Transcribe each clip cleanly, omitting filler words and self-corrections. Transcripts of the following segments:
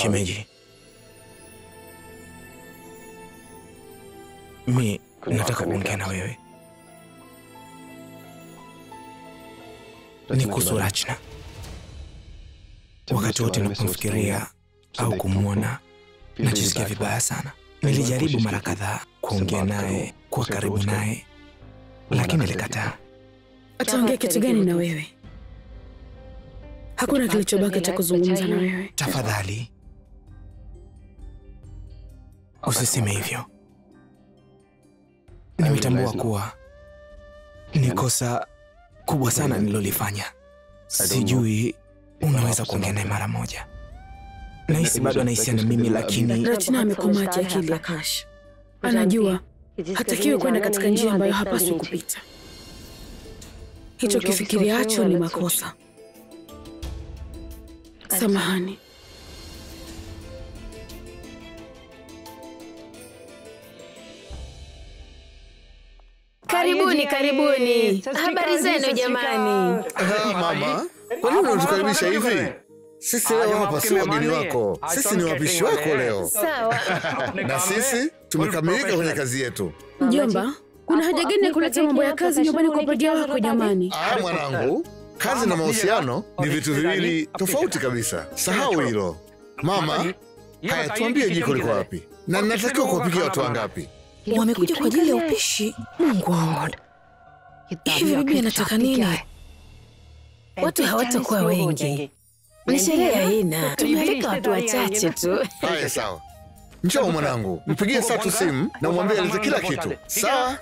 Shemeji, mimi nataka kuongea na wewe. Ni kuhusu Rachna. Wakati wote ninapomfikiria au kumwona najisikia vibaya sana. Nilijaribu mara kadhaa kuongea naye, kuwa karibu naye, lakini alikataa. Ataongea kitu gani na wewe? Hakuna kilichobaki cha kuzungumza na wewe. Tafadhali usiseme hivyo. Nimetambua kuwa ni kosa kubwa sana nililolifanya. Sijui unaweza kuongea naye mara moja. Nahisi bado anahisia na mimi, lakini Rachna amekomaa kiakili Akash. Anajua hatakiwi kwenda katika njia ambayo hapaswi kupita. Hicho kifikiriacho ni makosa. Samahani. Karibuni, karibuni. Habari zenu jamani. Mama, kwa nini unatukaribisha hivi? Sisi leo hapa si wageni wako. Sisi ni wapishi wako leo. Sawa. Na sisi tumekamilika kwenye kazi yetu. Mjomba, kuna haja gani ya kuleta mambo ya kazi nyumbani kwa padia wako jamani? Mwanangu, kazi na mahusiano ni vitu viwili tofauti kabisa. Sahau hilo. Mama, haya tuambie jiko liko wapi? Na ninatakiwa kuwapikia watu wangapi? Wamekuja kwa ajili ya upishi? Mungu wangu. Hivi bibi anataka nini? Watu hawatakuwa wengi. Ni sherehe haina. Tumealika watu wachache tu. Haya sawa. Njoo mwanangu, mpigie Satu simu na umwambie alete kila kitu. Sawa?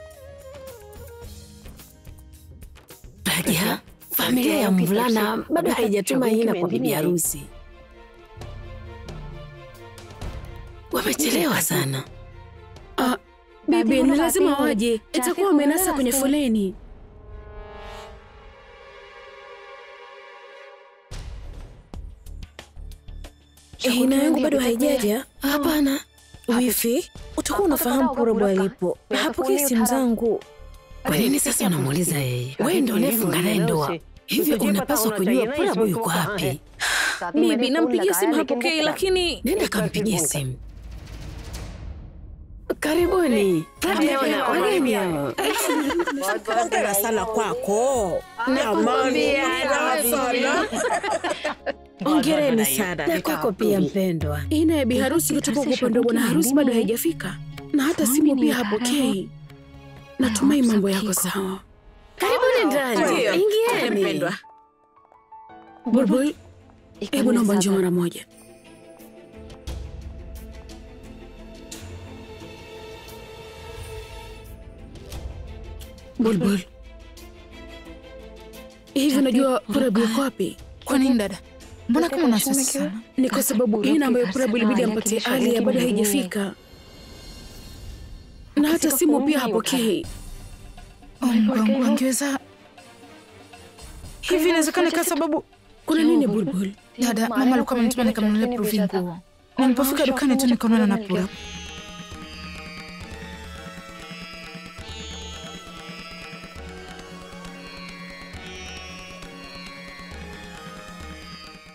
Raja, familia ya mvulana bado haijatuma hina kwa bibi harusi. Wamechelewa sana. Bibi, ni lazima waje. Itakuwa wamenasa kwenye foleni. Hina yangu bado haijaja? Hapana. Wifi, utakuwa unafahamu Purabu alipo. Na hapokei simu zangu. Kwa nini sasa unamuuliza yeye? Wewe ndio unayefunga naye ndoa. Hivyo unapaswa kujua Purabu yuko wapi. Bibi, nampigia simu hapokei, lakini nenda kampigie simu. Karibuni. Naona wageni hao. Hongera sana kwako. Hongereni sana. Na kwako pia mpendwa. Hina ya biharusi kutoka kwa upande wa bwana harusi bado haijafika. Na hata simu pia hapokei. Natumai mambo yako sawa. Karibuni ndani. Ingieni mpendwa. Bulbul, hebu naomba njoo mara moja. Bulbul, hivi unajua Purabu yuko wapi? Kwa nini dada? Mbona kama unasema sana? Ni kwa sababu hina ambayo Purabu ilibidi ampatie Alia bado haijafika. Na hata simu pia hapokei. Mungu angeweza. Hivi inawezekana kwa sababu kuna nini Bulbul? Dada, mama alikuwa amenituma nikamnunulie Pruvi nguo. Na nilipofika dukani tu nikaonana na Purabu.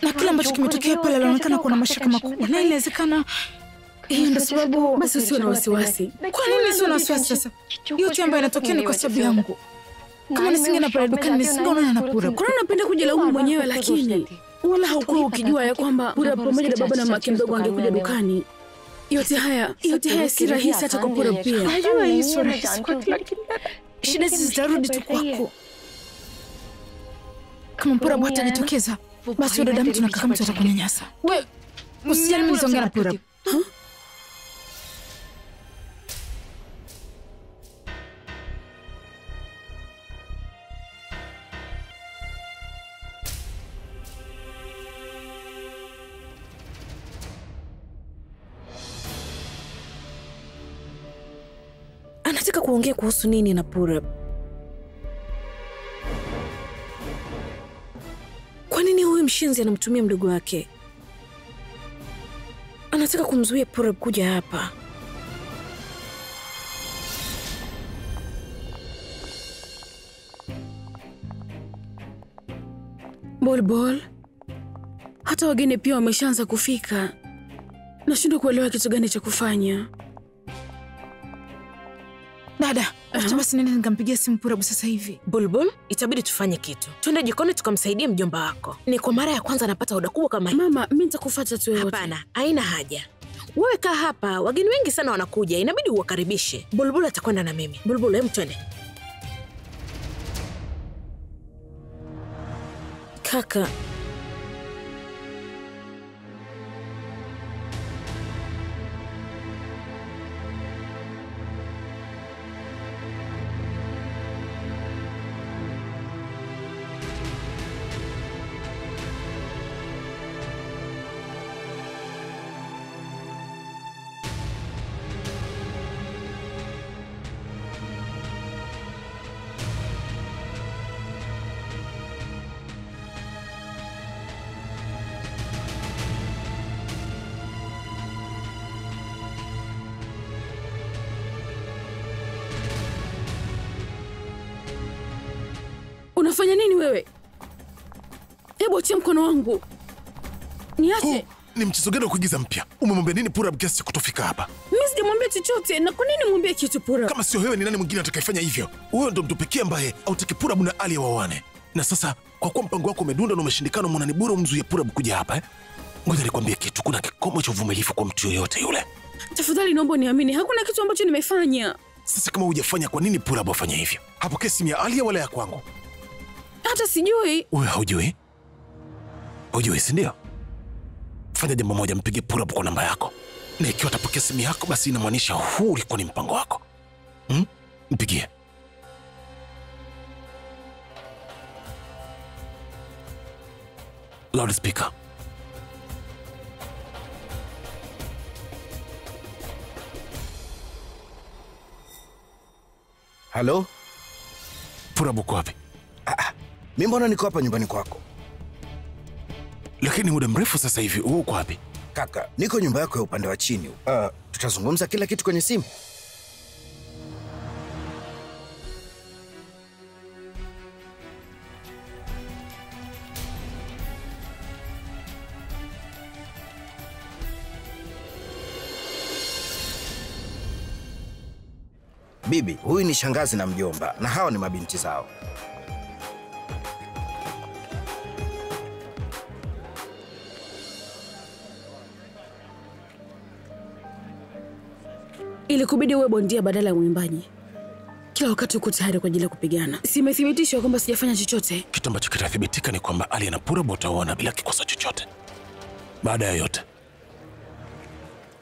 Na kila ambacho kimetokea pale alionekana kuwa na mashaka makubwa. Na inawezekana hiyo ndio sababu. Basi usio na wasiwasi. Kwa nini sio na wasiwasi sasa? Yote ambayo yanatokea ni kwa sababu yangu. Kama nisingeenda pale dukani nisingeonana na Purabu. Kuna napenda kujilaumu mwenyewe, lakini wala haukuwa ukijua ya kwamba Purabu pamoja na baba na mama mdogo angekuja dukani. Yote haya si rahisi hata kwa Purabu pia. Najua hii sio rahisi kwako, lakini shida hizi zitarudi tu kwako. Kama Purabu hatajitokeza, basi yule dada mtu na kaka mtu atakunyanyasa. Wewe usijali, mimi nitaongea na Purabu. Anataka kuongea kuhusu nini na Purabu? Kwa nini huyu mshenzi anamtumia mdogo wake? Anataka kumzuia Purabu kuja hapa. Bulbul, hata wageni pia wameshaanza kufika. Nashindwa kuelewa kitu gani cha kufanya. Dada, acha basi nende nikampigia simu Purabu sasa hivi. Bulbul, itabidi tufanye kitu. Twende jikoni tukamsaidie mjomba wako. Ni kwa mara ya kwanza anapata oda kubwa kama hii. Mama, mimi nitakufuata tu yote. Hapana, haina haja. Wewe kaa hapa, wageni wengi sana wanakuja, inabidi uwakaribishe. Bulbul atakwenda na mimi. Bulbul, hem twende. Kaka, unafanya nini wewe? Hebu achia mkono wangu. Niache. Ni mchezo gani wa kuigiza mpya? Umemwambia nini Purab kiasi cha kutofika hapa? Mimi sijamwambia chochote. Na kwa nini mwambie kitu Purab? Kama sio wewe, ni nani mwingine atakayefanya hivyo? Wewe ndo mtu pekee ambaye hautaki Purab na Alia waoane. Na sasa kwa kuwa mpango wako umedunda na umeshindikana, umeona ni bora umzuie Purab kuja hapa. Ngoja nikwambie kitu, kuna kikomo cha uvumilivu kwa mtu yoyote yule. Tafadhali naomba niamini, hakuna kitu ambacho nimefanya. Sasa kama hujafanya, kwa nini Purab afanye hivyo? Hapokee simu ya Alia wala ya kwangu. Hata sijui. Wewe haujui? Hujui, si ndio? Fanya jambo moja, mpige Purab kwa namba yako. Na ikiwa atapokea simu yako, basi inamaanisha huu ulikuwa ni mpango wako. Mpigie. Loudspeaker. Halo? Purab uko wapi? Mimi mbona niko hapa nyumbani kwako? Lakini muda mrefu sasa hivi, wewe uko wapi? Kaka, niko nyumba yako ya upande wa chini. Tutazungumza kila kitu kwenye simu. Bibi, huyu ni shangazi na mjomba, na hawa ni mabinti zao. Ilikubidi uwe bondia badala ya mwimbaji. Kila wakati uko tayari kwa ajili ya kupigana. Simethibitishwa kwamba sijafanya chochote. Kitu ambacho kitathibitika ni kwamba Alia na Purab wataoana bila kikosa chochote. Baada ya yote,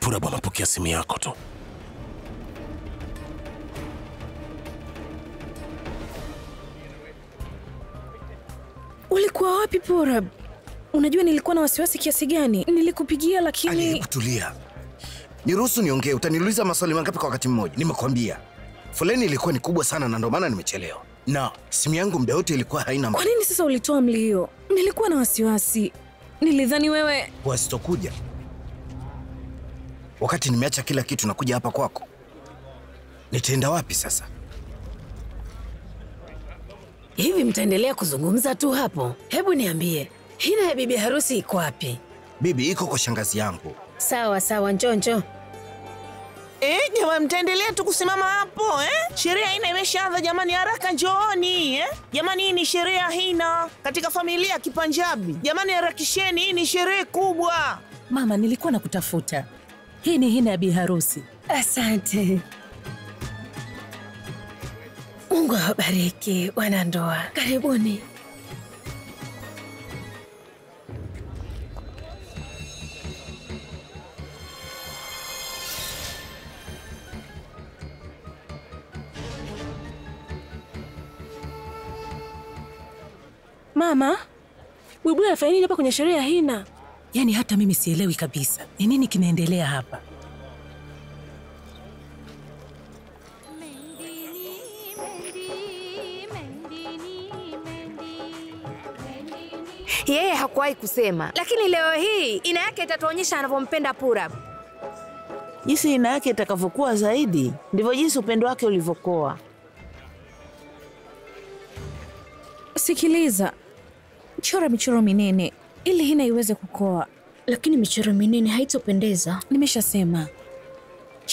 Purab amepokea simu yako tu. ulikuwa wapi Purab? Unajua nilikuwa na wasiwasi kiasi gani? Nilikupigia lakini... Ali, kutulia. Niruhusu niongee, utaniuliza maswali mangapi kwa wakati mmoja? Nimekwambia. Foleni ilikuwa ni kubwa sana na ndio maana nimechelewa. Na simu yangu muda wote ilikuwa haina... Kwa nini sasa ulitoa mlio? Nilikuwa na wasiwasi. Nilidhani wewe... Wasitokuja. Wakati nimeacha kila kitu na kuja hapa kwako. Nitaenda wapi sasa? Hivi mtaendelea kuzungumza tu hapo? Hebu niambie, hina ya bibi harusi iko wapi? Bibi iko kwa shangazi yangu. Sawa sawa, njoo. Jamani, mtaendelea tu kusimama hapo Sheria hina imeshaanza jamani, haraka njooni Jamani, hii ni sheria hina katika familia ya Kipanjabi. Jamani, harakisheni, hii ni sherehe kubwa. Mama, nilikuwa nakutafuta. Hii ni hina ya bi harusi. Asante. Mungu awabariki wanandoa. Karibuni. Mama, Bulbul anafanya nini hapa kwenye sherehe ya hina? Yaani hata mimi sielewi kabisa. Ni nini kinaendelea hapa? Yeye hakuwahi kusema, lakini leo hii ina yake itatuonyesha anavyompenda Purab. Jinsi ina yake itakavyokuwa zaidi, ndivyo jinsi upendo wake ulivyokuwa. Sikiliza, chora michoro minene ili hina iweze kukoa. Lakini michoro minene haitopendeza. Nimeshasema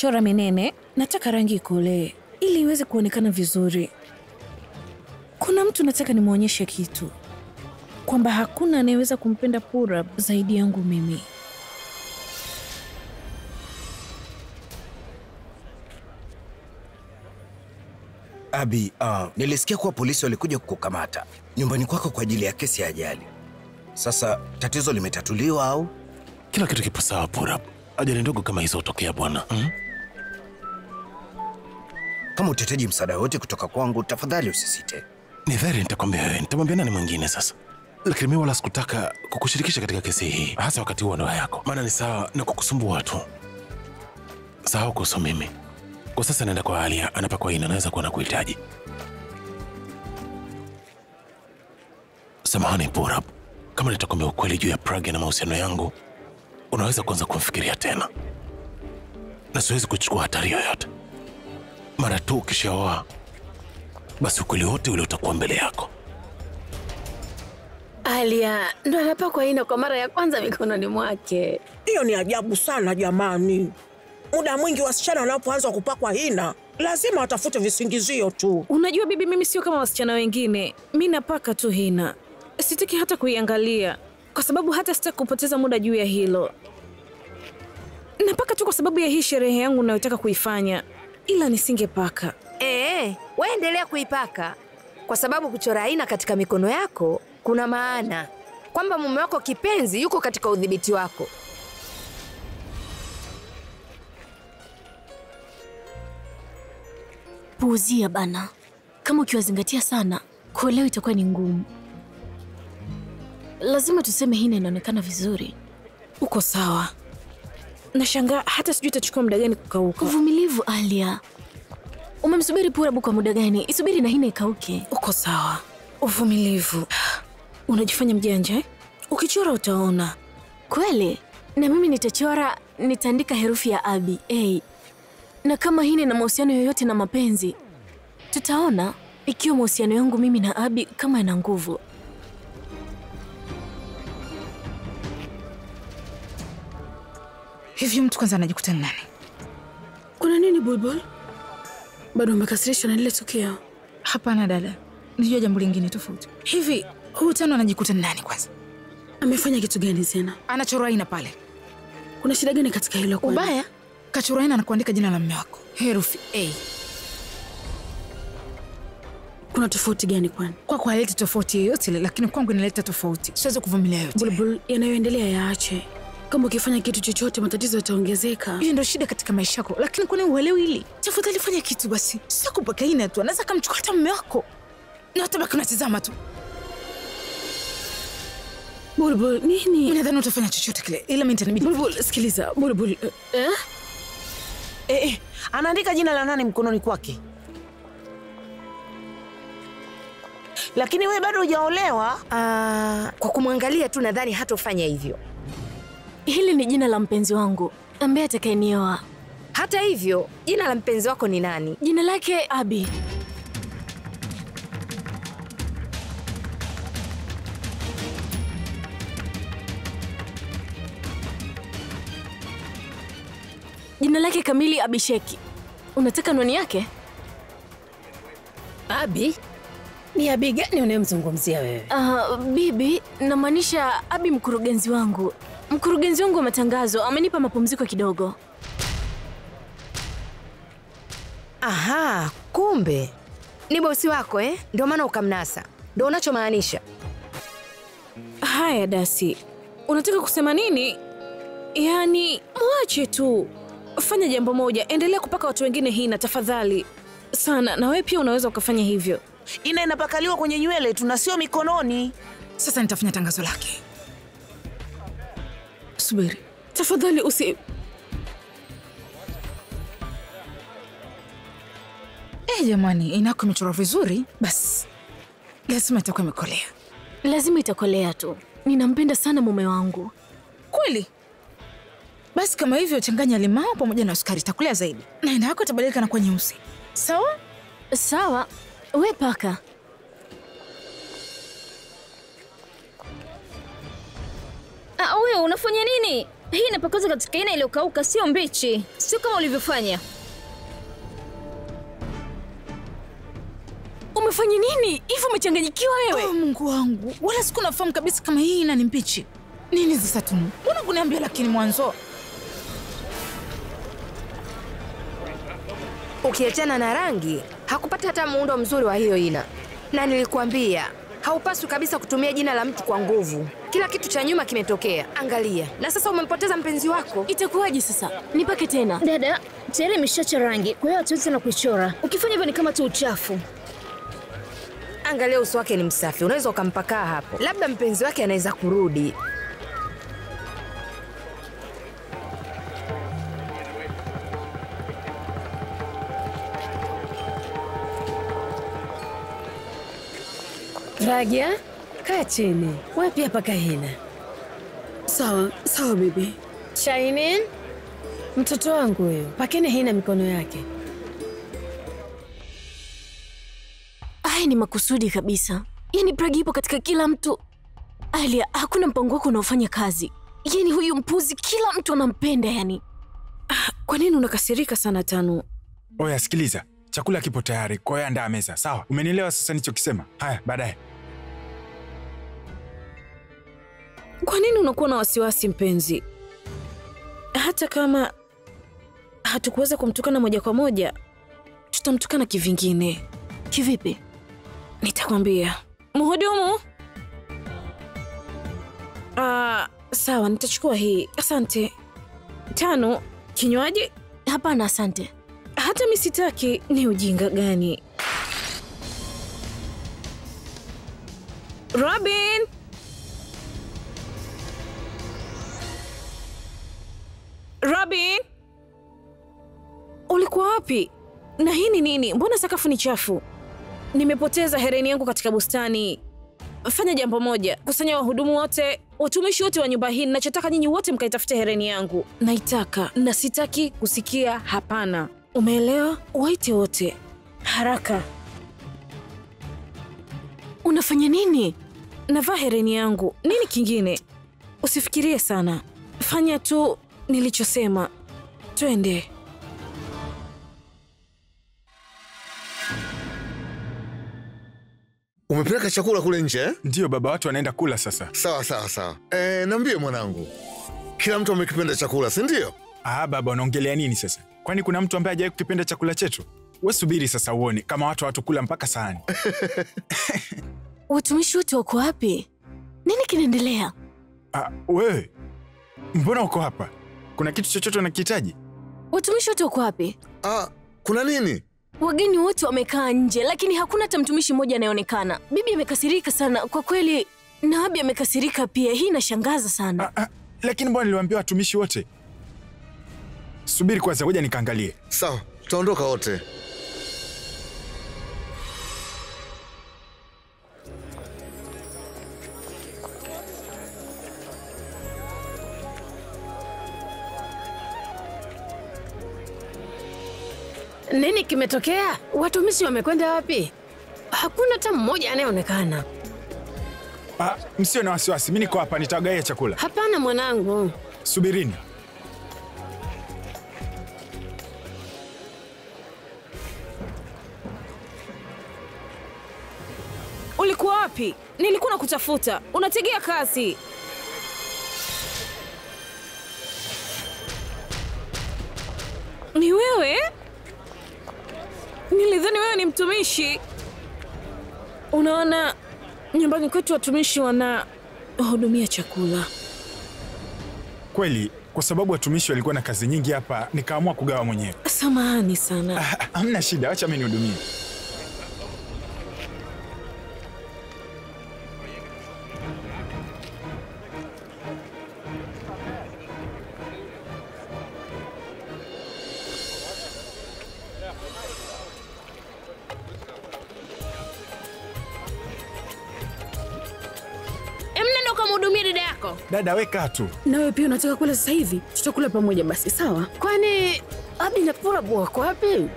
chora minene, nataka rangi ikolee ili iweze kuonekana vizuri. Kuna mtu nataka nimwonyeshe kitu, kwamba hakuna anayeweza kumpenda Purab zaidi yangu mimi. Abi, nilisikia kuwa polisi walikuja kukukamata nyumbani kwako kwa ajili ya kesi ya ajali. Sasa tatizo limetatuliwa au? Kila kitu kipo sawa Purab. Ajali ndogo kama hizo hutokea bwana. Kama utahitaji msaada wote kutoka kwangu, tafadhali usisite. Ni dhahiri nitakwambia wewe. Nitamwambia nani mwingine sasa? Lakini mimi wala sikutaka kukushirikisha katika kesi hii, hasa wakati huu wa ndoa yako. Maana ni sawa na kukusumbua watu. Sawa kuhusu mimi. Kwa sasa naenda kwa Alia, anapakwa ina, naweza kuwa na kuhitaji. Samahani Purab. Kama nitakwambia ukweli juu ya Pragya na mahusiano yangu, unaweza kuanza kumfikiria tena. Na siwezi kuchukua hatari yoyote. Mara tu ukishaoa, basi ukweli wote ule utakuwa mbele yako. Alia ndo anapakwa ina kwa mara ya kwanza mikononi mwake. Hiyo ni ajabu sana jamani. Muda mwingi wasichana wanapoanza kupakwa hina lazima watafute visingizio tu. Unajua bibi, mimi sio kama wasichana wengine. Mimi napaka tu hina, sitaki hata kuiangalia, kwa sababu hata sitaki kupoteza muda juu ya hilo. Napaka tu kwa sababu ya hii sherehe yangu ninayotaka kuifanya, ila nisingepaka. Wewe endelea kuipaka, kwa sababu kuchora hina katika mikono yako kuna maana kwamba mume wako kipenzi yuko katika udhibiti wako. Puuzia bana. Kama ukiwazingatia sana, kuelewa itakuwa ni ngumu. Lazima tuseme hina inaonekana vizuri. Uko sawa. Nashangaa hata sijui itachukua muda gani kukauka. Uvumilivu Alia. Umemsubiri Purab kwa muda gani? Isubiri na hina ikauke. Uko sawa. Uvumilivu. Unajifanya mjanja eh? Ukichora utaona. Kweli? Na mimi nitachora, nitaandika herufi ya Abi, A. Na kama hina na mahusiano yoyote na mapenzi, tutaona ikiwa mahusiano yangu mimi na Abi kama yana nguvu. Hivi mtu kwanza anajikuta ni nani? Kuna nini Bulbul? Bado umekasirishwa na lile tukio? Hapana dada, nijua jambo lingine tofauti. Hivi huyu Tano anajikuta ni nani kwanza? Amefanya kitu gani tena? Anachora aina pale. Kuna shida gani katika hilo kwani? Ubaya? Kachora aina na kuandika jina la mume wako, herufi A. Kuna tofauti gani kwani? Kwa haleti tofauti yoyote ile, lakini kwangu inaleta tofauti. Siwezi kuvumilia yote. Bulbul, yanayoendelea yaache. Kama ukifanya kitu chochote matatizo yataongezeka. Hiyo ndio shida katika maisha yako, lakini kwani uelewi hili? Tafadhali fanya kitu basi. Sio kupaka aina tu, anaweza kumchukua hata mume wako. Na utabaki unatazama tu. Bulbul, nini? Nadhani utafanya chochote kile. Ila mimi nitanibidi. Bulbul, sikiliza. Bulbul, anaandika jina la nani mkononi kwake? Lakini wewe bado hujaolewa. Kwa kumwangalia tu nadhani hatofanya hivyo. Hili ni jina la mpenzi wangu ambaye atakayenioa. Hata hivyo, jina la mpenzi wako ni nani? Jina lake Abi. Jina lake kamili Abisheki. Unataka anwani yake? Abi? Ni Abi gani unayemzungumzia wewe? Bibi, namaanisha Abi mkurugenzi wangu. Mkurugenzi wangu wa matangazo amenipa mapumziko kidogo. Aha, kumbe ni bosi wako eh? Ndio maana ukamnasa. Ndio unachomaanisha. Haya Dasi, unataka kusema nini? Yaani, mwache tu. Fanya jambo moja, endelea kupaka watu wengine hina tafadhali. Sana, na wewe pia unaweza ukafanya hivyo. Ina inapakaliwa kwenye nywele tu na sio mikononi. Sasa nitafanya tangazo lake. Subiri. Tafadhali Jamani, inako imechora vizuri. Basi lazima itakuwa imekolea. Lazima itakolea tu. Ninampenda sana mume wangu. Kweli? Basi kama hivyo changanya limao pamoja na sukari, itakolea zaidi. Na ina yako itabadilika na kuwa nyeusi. Sawa? Sawa. We paka. Wewe unafanya nini? Hii inapakoza katika ina iliyokauka, sio mbichi. Sio kama ulivyofanya. Umefanya nini? Hivi umechanganyikiwa wewe? Oh, Mungu wangu. Wala siku nafahamu kabisa kama hii ina ni mbichi. Nini sasa Tunu? Mbona kuniambia lakini mwanzo? Ukiachana na rangi, hakupata hata muundo mzuri wa hiyo ina. Na nilikuambia, haupaswi kabisa kutumia jina la mtu kwa nguvu. Kila kitu cha nyuma kimetokea. Angalia. Na sasa umempoteza mpenzi wako. Itakuwaje sasa? Nipake tena. Dada, tayari imeshacha rangi. Kwa hiyo hatuwezi tena kuichora. Ukifanya hivyo ni kama tu uchafu. Angalia uso wake ni msafi. Unaweza ukampakaa hapo. Labda mpenzi wake anaweza kurudi. Ragya, kaa chini. Wapi hapa Kahina? Sawa bibi. Shainin, mtoto wangu huyo, pakeni Hina mikono yake. Haya ni makusudi kabisa. Yaani Pragi ipo katika kila mtu. Alia, hakuna mpango wako unaofanya kazi. Yaani huyu mpuzi kila mtu anampenda yani. Kwa nini unakasirika sana Tanu? Oya, sikiliza. Chakula kipo tayari, kwa hiyo andaa meza. Sawa? Umenielewa sasa nilichokisema? Haya, baadaye. Kwa nini unakuwa na wasiwasi mpenzi? Hata kama hatukuweza kumtukana moja kwa moja, tutamtukana kivingine. Kivipi? Nitakwambia. Mhudumu? Sawa, nitachukua hii. Asante. Tanu, kinywaji? Hapana, asante. Hata mimi sitaki. Ni ujinga gani? Robin! Robin! Ulikuwa wapi? Na hii ni nini? Mbona sakafu ni chafu? Nimepoteza hereni yangu katika bustani. Fanya jambo moja. Kusanya wahudumu wote, watumishi wote wa nyumba hii. Ninachotaka nyinyi wote mkaitafute hereni yangu. Naitaka na sitaki kusikia hapana. Umeelewa? Waite wote. Haraka. Unafanya nini? Navaa hereni yangu. Nini kingine? Usifikirie sana. Fanya tu nilichosema. Twende. Umepeleka chakula kule nje eh? Ndiyo baba, watu wanaenda kula sasa. Sawa. Niambie mwanangu. Kila mtu amekipenda chakula, si ndio? Baba, unaongelea nini sasa? Kwani kuna mtu ambaye hajawahi kukipenda chakula chetu? Wewe subiri sasa uone kama watu kula mpaka sahani. Watumishi wote wako wapi? Nini kinaendelea? Wewe. Mbona uko hapa? Kuna kitu chochote unakihitaji? Watumishi wote wako wapi? Kuna nini? Wageni wote wamekaa nje, lakini hakuna hata mtumishi mmoja anayeonekana. Bibi amekasirika sana. Kwa kweli, na Abi amekasirika pia. Hii inashangaza sana. Lakini mbona niliwaambia watumishi wote? Subiri kwanza, ngoja nikaangalie. Sawa, tutaondoka wote. Nini kimetokea? Watumishi wamekwenda wapi? Hakuna hata mmoja anayeonekana. Msio na wasiwasi, mimi niko hapa, nitawagaia chakula. Hapana mwanangu. Subirini. Ulikuwa wapi? Nilikuwa nakutafuta. Unategea kazi. Ni wewe? Nilidhani wewe ni mtumishi. Unaona, nyumbani kwetu watumishi wanahudumia chakula. Kweli, kwa sababu watumishi walikuwa na kazi nyingi hapa, nikaamua kugawa mwenyewe. Samahani sana. Hamna shida, acha mimi nihudumie. Dada, weka tu. Na wewe pia unataka kula sasa hivi? Tutakula pamoja basi, sawa? Kwani Abi na Purabu wako wapi?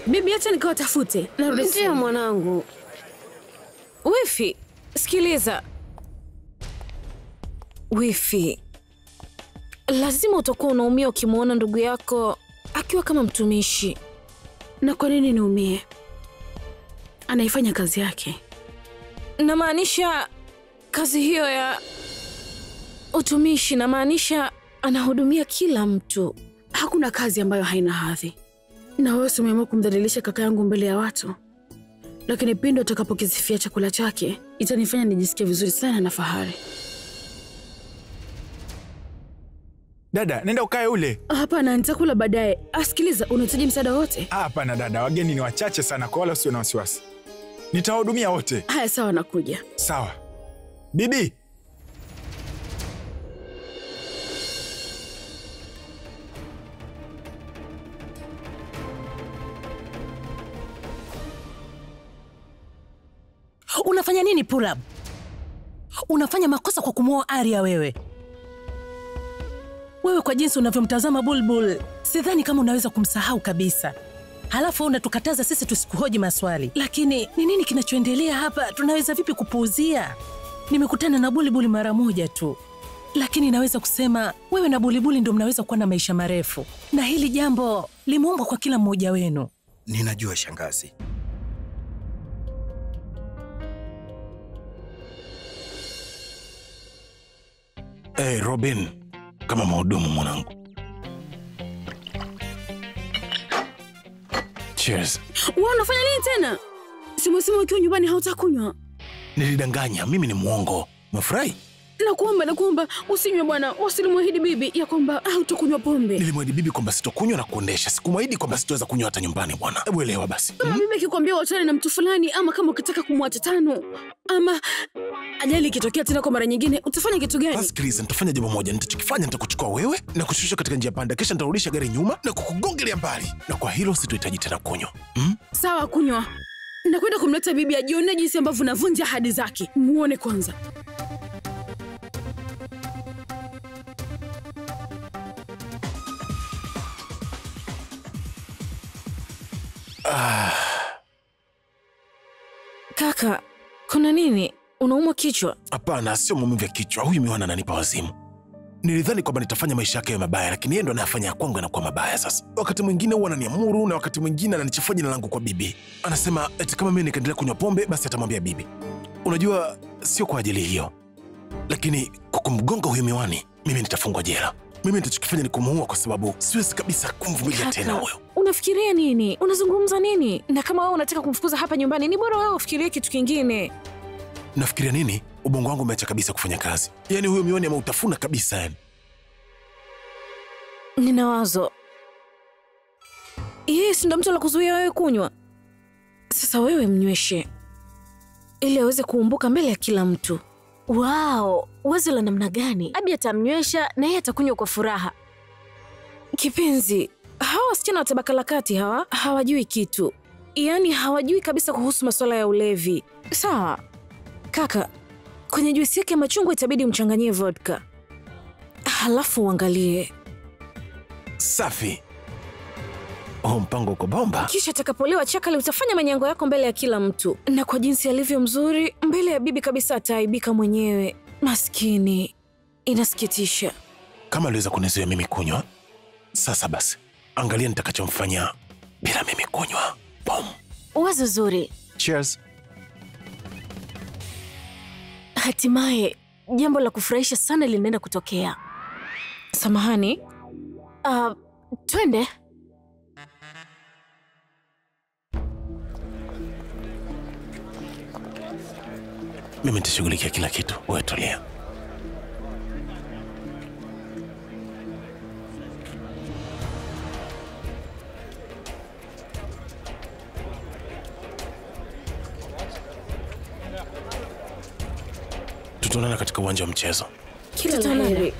Bibi, acha nikawatafute. Ndio mwanangu. Wifi, sikiliza. Wifi, lazima utakuwa unaumia ukimwona ndugu yako akiwa kama mtumishi. Na kwa nini niumie? Anaifanya kazi yake. Namaanisha kazi hiyo ya utumishi, namaanisha anahudumia kila mtu. Hakuna kazi ambayo haina hadhi. Na wewe umeamua kumdhalilisha kaka yangu mbele ya watu. Lakini pindi utakapokisifia chakula chake, itanifanya nijisikie vizuri sana na fahari. Dada, nenda ukae ule. Hapana, nitakula baadaye. Asikiliza, unahitaji msaada wote? Hapana dada, wageni ni wachache sana, kwa wala usio na wasiwasi. Nitawahudumia wote. Haya, sawa, nakuja. Sawa. Bibi. Unafanya nini Purab? Unafanya makosa kwa kumuoa Arya wewe. Wewe kwa jinsi unavyomtazama Bulbul, sidhani kama unaweza kumsahau kabisa. Halafu unatukataza sisi tusikuhoji maswali. Lakini ni nini kinachoendelea hapa? Tunaweza vipi kupuuzia? Nimekutana na Bulbul mara moja tu. Lakini naweza kusema wewe na Bulbul ndio mnaweza kuwa na maisha marefu. Na hili jambo limeumbwa kwa kila mmoja wenu. Ninajua shangazi. Robin, kama mhudumu mwanangu. Cheers. Wewe unafanya nini tena? Simwesimu ukiwa nyumbani hautakunywa. Nilidanganya, mimi ni mwongo. Umefurahi? Nakuomba usinywe bwana. Usilimwahidi bibi ya kwamba hutakunywa pombe. Nilimwahidi bibi kwamba sitokunywa na kuendesha. Sikumwahidi kwamba sitoweza kunywa hata nyumbani bwana. Hebu elewa basi. Kama bibi akikwambia uachane na mtu fulani, ama kama ukitaka kumwacha tano, ama ajali ikitokea tena kwa mara nyingine, utafanya kitu gani? Basi sikiliza, nitafanya jambo moja. Nitachokifanya nitakuchukua wewe na kushusha katika njia panda, kisha nitarudisha gari nyuma na kukugongelea mbali. Na kwa hilo sitohitaji tena kunywa. Sawa, kunywa. Nakwenda kumleta bibi ajione jinsi ambavyo navunja ahadi zake. Muone kwanza. Kaka, kuna nini? Unaumwa kichwa? Hapana, sio maumivu ya kichwa. Huyu miwana ananipa wazimu. Nilidhani kwamba nitafanya maisha yake mabaya, lakini yeye ndo anayafanya ya kwangu yanakuwa mabaya sasa. Wakati mwingine huwa ananiamuru na wakati mwingine ananichafua jina langu kwa bibi. Anasema eti kama mimi nikaendelea kunywa pombe basi atamwambia bibi. Unajua sio kwa ajili hiyo. Lakini kukumgonga huyu miwani, mimi nitafungwa jela. Mimi nitachokifanya ni kumuua kwa sababu siwezi kabisa kumvumilia tena huyo. Unafikiria nini? Unazungumza nini? Na kama wewe unataka kumfukuza hapa nyumbani, ni bora wewe ufikirie kitu kingine. Nafikiria nini? Ubongo wangu umeacha kabisa kufanya kazi. Yaani huyo miwani ameutafuna kabisa yani. Nina wazo. Yeye si ndo mtu anakuzuia wewe kunywa. Sasa wewe mnyweshe ili aweze kuumbuka mbele ya kila mtu. Wow, wazo la namna gani? Abi atamnywesha na yeye atakunywa kwa furaha. Kipenzi, hawa wasichana wa tabaka la kati hawa hawajui kitu. Yaani hawajui kabisa kuhusu masuala ya ulevi. Sawa. Kaka, kwenye juisi yake ya machungwa itabidi umchanganyie vodka. Halafu uangalie. Safi. Mpango uko bomba. Kisha atakapolewa chakali utafanya manyango yako mbele ya kila mtu. Na kwa jinsi alivyo mzuri, mbele ya bibi kabisa ataaibika mwenyewe. Maskini. Inasikitisha. Kama aliweza kunizuia mimi kunywa, sasa basi, angalia nitakachomfanya bila mimi kunywa. Boom. Wazo zuri. Cheers. Hatimaye, jambo la kufurahisha sana linaenda kutokea. Samahani. Twende. Mimi nitashughulikia kila kitu. Wewe tulia. Tutaonana katika uwanja wa mchezo. Kila la heri.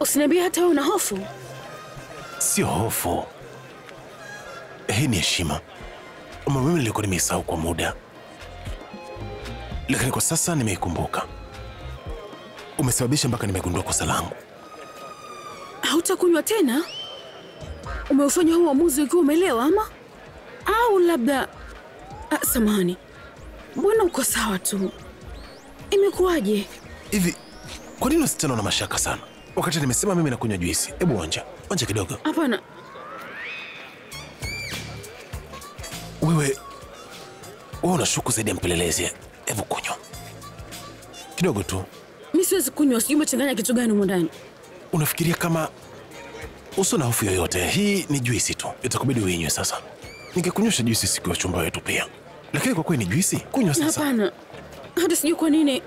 Usiniambie hata wewe una hofu. Sio hofu. Hii ni heshima. Mimi nilikuwa nimeisahau kwa muda, lakini kwa sasa nimeikumbuka. Umesababisha mpaka nimegundua kosa langu. Hautakunywa tena? Umeufanya huo uamuzi ukiwa umelewa ama? Au labda... samahani. Mbona uko sawa tu? Imekuwaje? Hivi, kwa nini wasichana wana mashaka sana? Wakati nimesema mimi nakunywa juisi. Hebu onja kidogo. Hapana. Wewe unashuku zaidi ya mpelelezi. Hebu kunywa kidogo tu. Mimi siwezi kunywa, sijui umechanganya kitu gani humo ndani. Unafikiria kama uso na hofu yoyote? Hii ni juisi tu, itakubidi uinywe sasa. Ningekunyosha juisi siku ya chumba wetu pia, lakini kwa kweli ni juisi, kunywa sasa. Hapana, hata sijui kwa nini.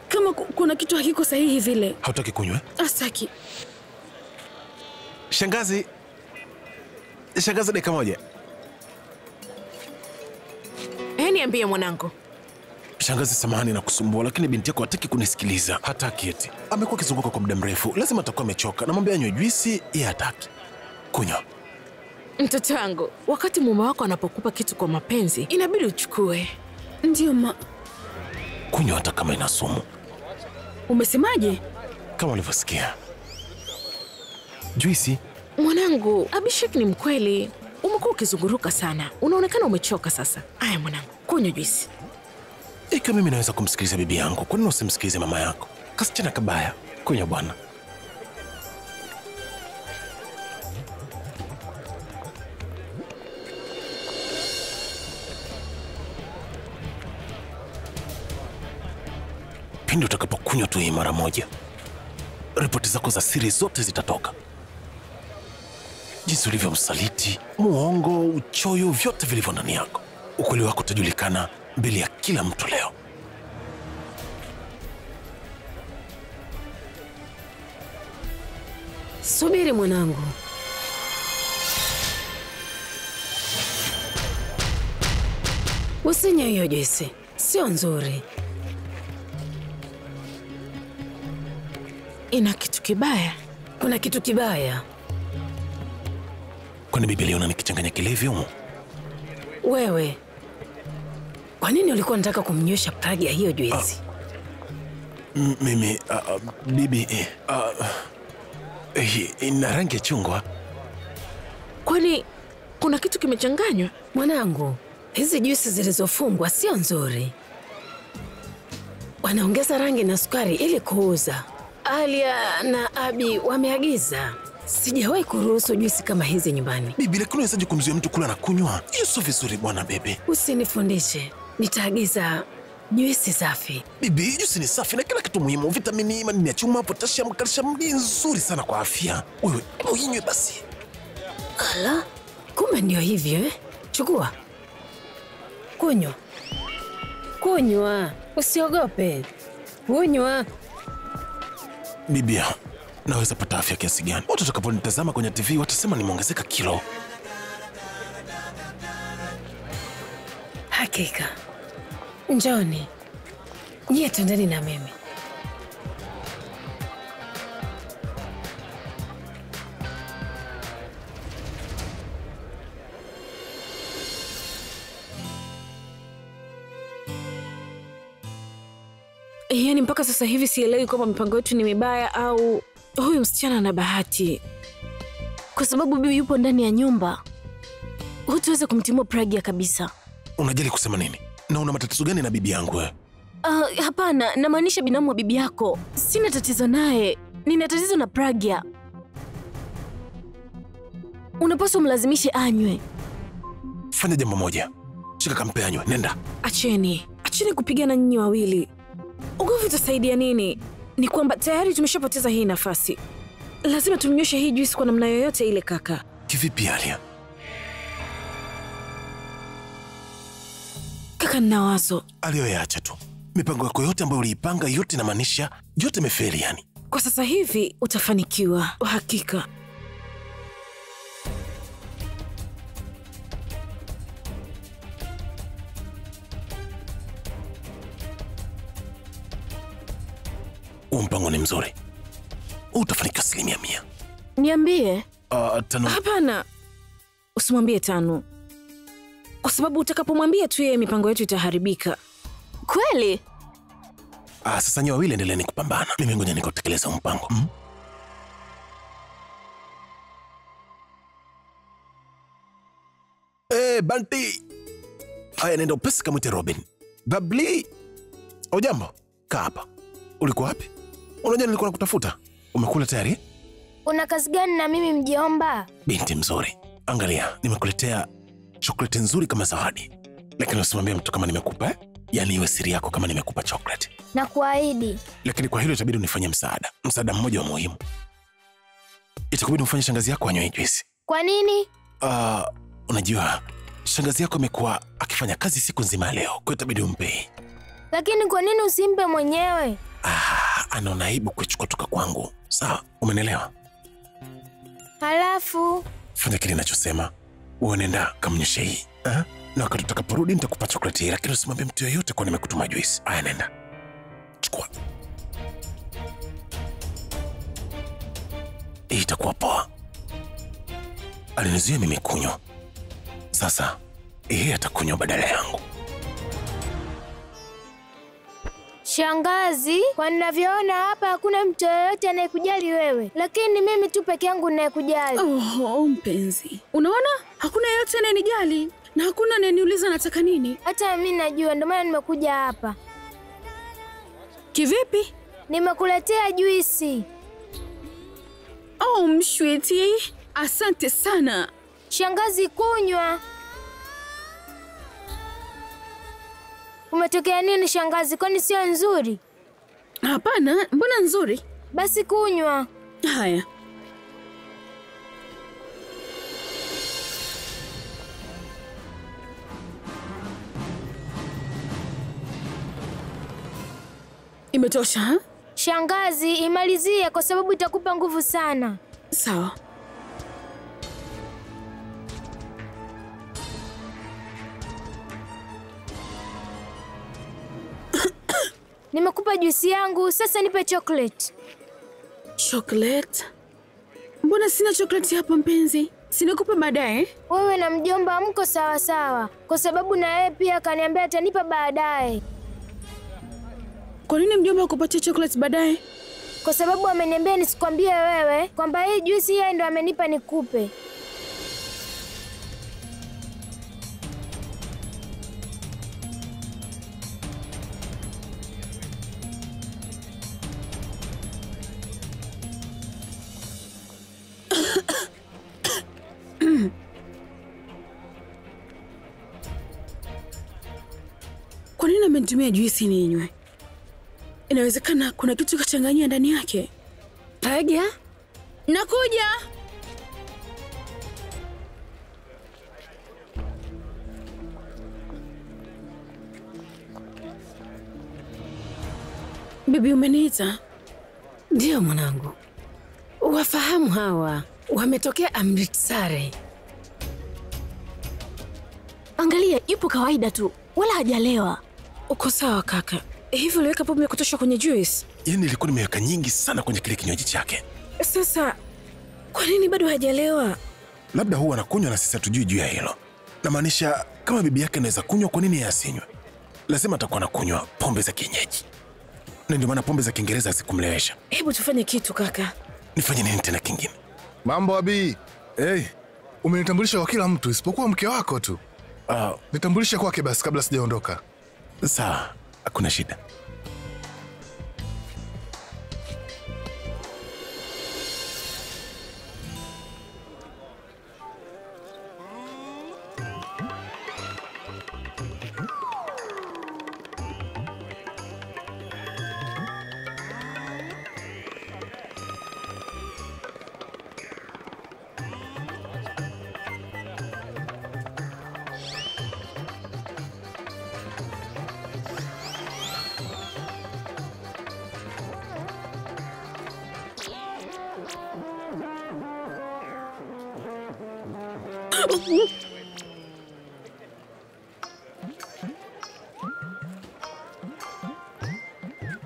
Kama kuna kitu hakiko sahihi vile. Hautaki kunywa? Astaki. Shangazi, dakika moja. Niambie mwanangu. Shangazi, samahani na kusumbua, lakini binti yako hataki kunisikiliza. Hataki eti. Amekuwa akizunguka kwa muda mrefu, lazima atakuwa amechoka. Namwambia anywe juisi, yeye hataki. Kunywa. Mtoto wangu, wakati mume wako anapokupa kitu kwa mapenzi, inabidi uchukue. Ndio Kunywa hata kama ina sumu. Umesemaje? Kama ulivyosikia. Juisi. Mwanangu, Abhishek ni mkweli. Umekuwa ukizunguruka sana. Unaonekana umechoka sasa. Aya mwanangu, kunywa juisi. Ikiwa mimi naweza kumsikiliza bibi yangu, kwa nini usimsikilize mama yako? Kasichana kabaya. Kunywa bwana. Pindi utakapokunywa tu hii mara moja, ripoti zako za siri zote zitatoka. Jinsi ulivyo msaliti, muongo, uchoyo, vyote vilivyo ndani yako. Ukweli wako utajulikana mbele ya kila mtu leo. Subiri mwanangu. Usinywe hiyo juisi, sio nzuri. Ina kitu kibaya. Kuna kitu kibaya. Kwani Biblia unanikichanganya kilevi humo? Wewe, kwa nini ulikuwa unataka kumnywesha Pragi ya hiyo juisi? Mimi, bibi, ina rangi ya chungwa. Kwani kuna kitu kimechanganywa? Mwanangu, hizi juisi zilizofungwa sio nzuri. Wanaongeza rangi na sukari ili kuuza. Alia na Abi wameagiza. Sijawahi kuruhusu juisi kama hizi nyumbani. Bibi, lakini unawezaje kumzuia mtu kula na kunywa? Hiyo sio vizuri bwana bebe. Usinifundishe. Nitaagiza juisi safi. Bibi, juisi ni safi na kila kitu muhimu. Vitamini, madini ya chuma, potassium, calcium ni nzuri sana kwa afya. Wewe, uinywe basi. Ala, kumbe ndio hivyo eh? Chukua. Kunywa. Kunywa. Usiogope. Kunywa. Bibi, naweza pata afya kiasi gani? Watu watakaponitazama kwenye TV watasema nimeongezeka kilo. Hakika. Njoni. Nyie twendeni na mimi. Yaani mpaka sasa hivi sielewi kwamba mipango yetu ni mibaya au huyu msichana ana bahati. Kwa sababu bibi yupo ndani ya nyumba. Hutaweza kumtimua Pragya kabisa. Unajali kusema nini? Na una matatizo gani na bibi yangu wewe? Hapana, namaanisha binamu wa bibi yako. Sina tatizo naye. Nina tatizo na Pragya. Unapaswa mlazimishe anywe. Fanya jambo moja. Shika kampe anywe, nenda. Acheni kupigana nyinyi wawili. Ugomvi utasaidia nini? Ni kwamba tayari tumeshapoteza hii nafasi. Lazima tumnyoshe hii juisi kwa namna yoyote ile kaka. Kivipi Alia? Kaka, nina wazo. Aliyoyaacha tu. Mipango yako yote ambayo uliipanga yote inamaanisha yote imefeli yani. Kwa sasa hivi utafanikiwa. Hakika. Mpango ni mzuri. Utafanikiwa 100%. Niambie. Tanu. Hapana. Usimwambie Tanu. Kwa sababu utakapomwambia tu yeye mipango yetu itaharibika. Kweli? Sasa nyote wawili endeleeni kupambana. Mimi ngoja nikotekeleza mpango. Banti. Haya, nenda upesi kamwite Robin. Babli. Ujambo? Kaa hapa. Ulikuwa wapi? Unajua nilikuwa nakutafuta. Umekula tayari? Una kazi gani na mimi mjomba? Binti mzuri. Angalia, nimekuletea chocolate nzuri kama zawadi. Lakini usimwambie mtu kama nimekupa, Yaani iwe siri yako kama nimekupa chocolate. Na kuahidi. Lakini kwa hilo itabidi unifanyie msaada. Msaada mmoja wa muhimu. Itakubidi umfanye shangazi yako anywe juice. Kwa nini? Unajua, shangazi yako amekuwa akifanya kazi siku nzima leo. Kwa hiyo itabidi umpe. Lakini kwa nini usimpe mwenyewe? Anaona aibu kuchukua toka kwangu. Sawa, umenielewa? Halafu fanya kile ninachosema. Wewe nenda kamnyeshe hii. Na wakati utakaporudi nitakupa chocolate hii, lakini usimwambie mtu yeyote kwa nimekutuma juice. Haya, nenda. Chukua. Hii itakuwa poa. Alinizuia mimi kunywa. Sasa yeye atakunywa badala yangu. Shangazi, kwa ninavyoona hapa hakuna mtu yeyote anayekujali wewe, lakini mimi tu peke yangu ninayekujali. Mpenzi, unaona hakuna yeyote anayenijali na hakuna anayeniuliza nataka nini. Hata mimi najua, ndio maana nimekuja hapa. Kivipi? Nimekuletea juisi. Mshwiti, asante sana. Shangazi, kunywa. Umetokea nini shangazi? Kwani sio nzuri? Hapana, mbona nzuri? Basi kunywa. Haya. Imetosha, ha? Shangazi, imalizie kwa sababu itakupa nguvu sana. Sawa. Nimekupa juisi yangu, sasa nipe chocolate. Chocolate? Mbona sina chocolate hapa mpenzi? Sinakupa baadaye. Wewe na mjomba mko sawa sawa, kwa sababu na yeye pia kaniambia atanipa baadaye. Kwa nini mjomba akupatia chocolate baadaye? Kwa sababu ameniambia nisikwambie wewe kwamba hii juisi yeye ndo amenipa nikupe. Kwa nini amenitumia juisi ninywe? Inawezekana kuna kitu kachanganyia ndani yake. Agia? Nakuja. Bibi, umeniita? Ndio mwanangu. Wafahamu hawa wametokea Amritsar. Angalia, yupo kawaida tu, wala hajalewa. Uko sawa kaka. Hivi uliweka pombe ya kutosha kwenye juice? Yaani nilikuwa nimeweka nyingi sana kwenye kile kinywaji chake. Sasa kwa nini bado hajalewa? Labda huwa anakunywa na sisi hatujui juu ya hilo. Namaanisha kama bibi yake anaweza kunywa, kwa nini yeye asinywe? Lazima atakuwa anakunywa pombe za kienyeji. Na ndio maana pombe za Kiingereza hazikumlewesha. Hebu tufanye kitu kaka. Nifanye nini tena kingine? Mambo Abi. Umenitambulisha kwa kila mtu isipokuwa mke wako tu. Nitambulishe kwake basi kabla sijaondoka. Sawa, hakuna shida.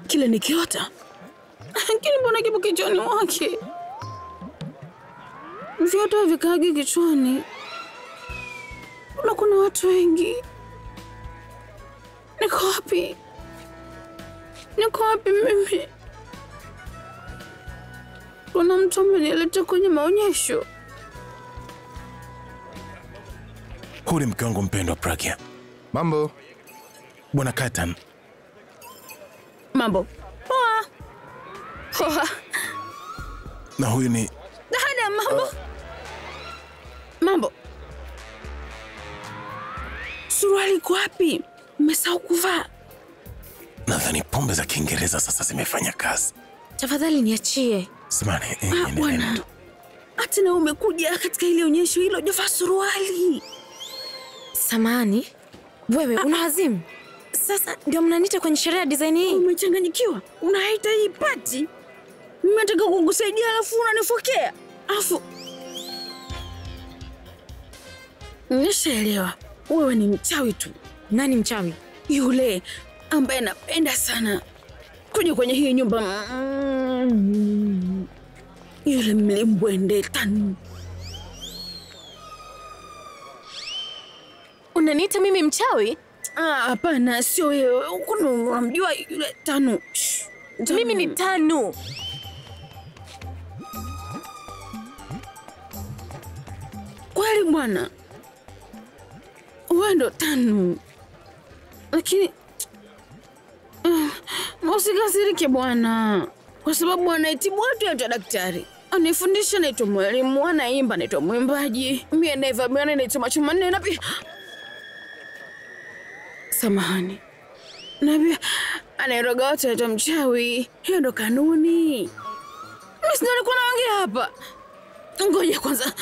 Kile ni kiota. Kile mbona kipo kichwani mwake? Viota vikagi kichwani. Kuna watu wengi. Niko wapi? Niko wapi mimi? Kuna mtu amenileta kwenye maonyesho. Huyu ni mke wangu mpendwa Pragya. Mambo. Bwana Katan. Mambo. Poa. Poa. Na huyu ni... Dada, mambo. Mambo. Suruali iko wapi? Umesahau kuvaa. Nadhani pombe za Kiingereza sasa zimefanya kazi. Tafadhali niachie. Samahani. Bwana. Hata na umekuja katika ile onyesho hilo hujavaa suruali. Samahani. Wewe una wazimu? Sasa ndio mnaniita kwenye sherehe ya design hii? Umechanganyikiwa? Unaita hii party? Mimi nataka kukusaidia alafu unanifokea. Alafu nishaelewa. Wewe ni mchawi tu. Nani mchawi? Yule ambaye anapenda sana kuja kwenye hii nyumba. Yule mlimbwende Tanu. Unaniita mimi mchawi? Hapana, sio wewe. Unamjua yule Tanu? Mimi ni Tanu. Kweli bwana? Wewe ndo Tanu. Lakini usikasirike bwana, kwa sababu anaitibu watu yaitwa daktari, anifundisha naitwa mwalimu, anaimba naitwa mwimbaji, mimi anayevamiana naitwa macho manne, na pia samahani, na pia anayeroga watu naitwa mchawi. Hiyo ndo kanuni. Mimi sio nilikuwa naongea hapa. Ngoja kwanza,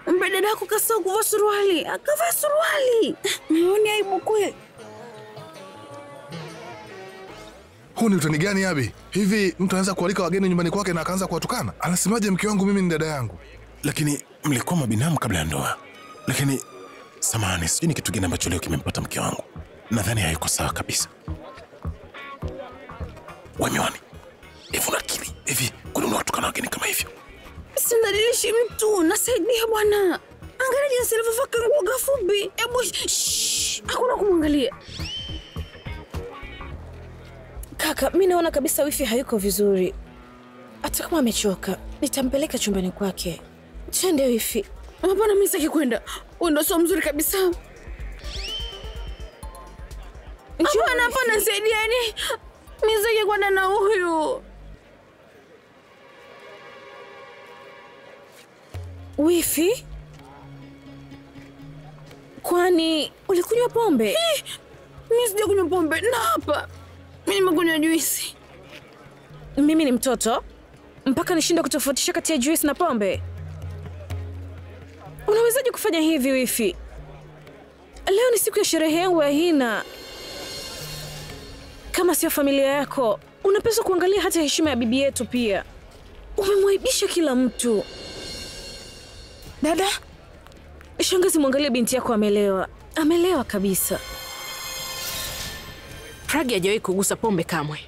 mbe dadako kasahau kuvaa suruali, akavaa suruali. Nione aibu kweli. Huu ni utani gani Abi? Hivi mtu anaweza kualika wageni nyumbani kwake na akaanza kuwatukana? Anasemaje mke wangu mimi ni dada yangu? Lakini mlikuwa mabinamu kabla ya ndoa. Lakini samahani, sijui ni kitu gani ambacho leo kimempata mke wangu. Nadhani hayuko sawa kabisa. Wamiwani, hivi unakili? Hivi kuna unawatukana wageni kama hivyo? Sinadilishi mtu, nasaidia bwana. Angalia jinsi alivyovaa nguo gafupi. Ebu hakuna kumwangalia. Kaka, mimi naona kabisa wifi hayuko vizuri. Hata kama amechoka, nitampeleka chumbani kwake. Twende wifi. Hapana, mimi sitaki kwenda. Wewe ndio sio mzuri kabisa. Hapana, nisaidieni. Mimi sitaki kwenda na huyu. Wifi? Kwani ulikunywa pombe? Mimi sijakunywa pombe, na hapa mimi nimekunywa juisi. Mimi ni mtoto mpaka nishinde kutofautisha kati ya juisi na pombe? Unawezaje kufanya hivi wifi? Leo ni siku ya sherehe yangu ya Hina. Kama sio familia yako, unapaswa kuangalia hata heshima ya bibi yetu pia. Umemwaibisha kila mtu. Dada, shangazi, mwangalie binti yako amelewa. Amelewa kabisa. Pragya hajawahi kugusa pombe kamwe.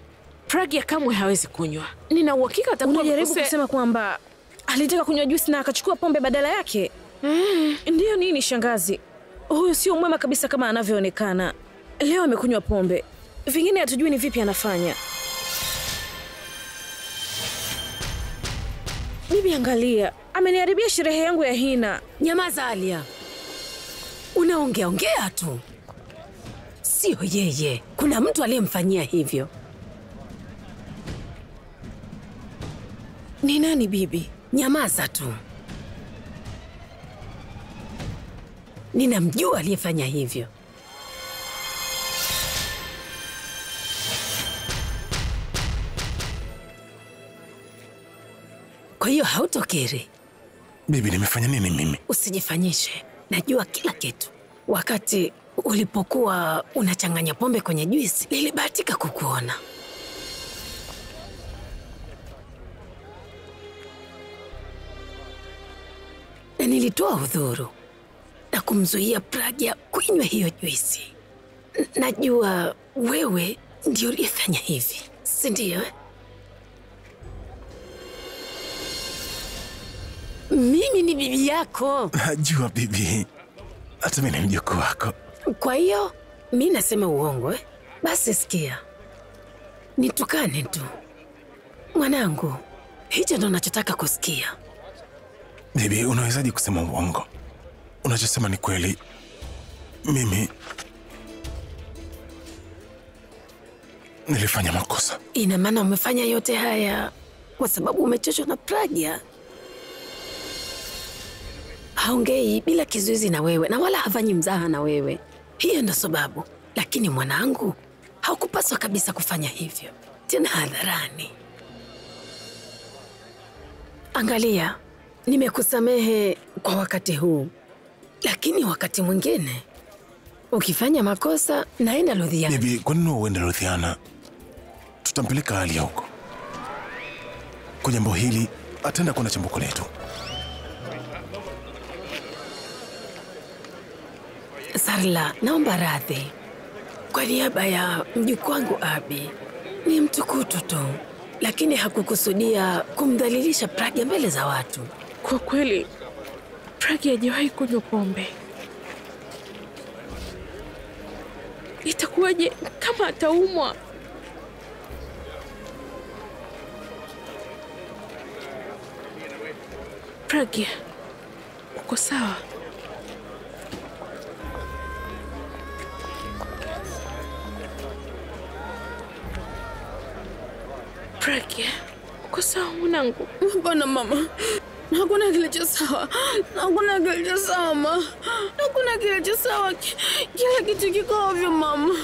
Pragya kamwe hawezi kunywa. Nina uhakika atakuwa unajaribu kusema kwamba alitaka kunywa juisi na akachukua pombe badala yake? Ndiyo nini shangazi? Huyu sio mwema kabisa kama anavyoonekana. Leo amekunywa pombe. Vingine hatujui ni vipi anafanya. Bibi angalia, ameniharibia sherehe yangu ya Hina. Nyamaza Alia. Unaongea tu. Sio yeye. Kuna mtu aliyemfanyia hivyo. Ni nani bibi? Nyamaza tu. Ninamjua aliyefanya hivyo. Kwa hiyo hautokiri. Bibi, nimefanya nini mimi? Usijifanyishe. Najua kila kitu. Wakati ulipokuwa unachanganya pombe kwenye juisi, nilibahatika kukuona. Na nilitoa udhuru na kumzuia Pragya kunywa hiyo juisi. Najua wewe ndio ulifanya hivi, si ndio? Mimi ni bibi yako. Najua bibi. Hata mimi ni mjukuu wako. Kwa hiyo mimi nasema uongo eh? Basi sikia. nitukane tu. Mwanangu, hicho ndo nachotaka kusikia. Bibi, unawezaje kusema uongo? Unachosema ni kweli. Mimi nilifanya makosa. Ina maana umefanya yote haya kwa sababu umechoshwa na Pragya? Haongei bila kizuizi na wewe na wala hafanyi mzaha na wewe. Hiyo ndo sababu. Lakini mwanangu, haukupaswa kabisa kufanya hivyo, tena hadharani. Angalia, nimekusamehe kwa wakati huu, lakini wakati mwingine ukifanya makosa naenda Ludhiana. Bibi, kwa nini uende Ludhiana? Tutampeleka Alia huko. Kwa jambo hili ataenda kuona chimbuko letu. Sarla, naomba radhi kwa niaba ya mjukuu wangu Abi. Ni mtukutu tu, lakini hakukusudia kumdhalilisha Pragya mbele za watu. Kwa kweli, Pragya hajawahi kunywa pombe. Itakuwaje kama ataumwa? Pragya, uko sawa? Pragya, uko sawa mwanangu? Hapana mama, hakuna kilicho sawa. Hakuna kilicho sawa ma. Hakuna kilicho sawa. Kila kitu kiko ovyo mama.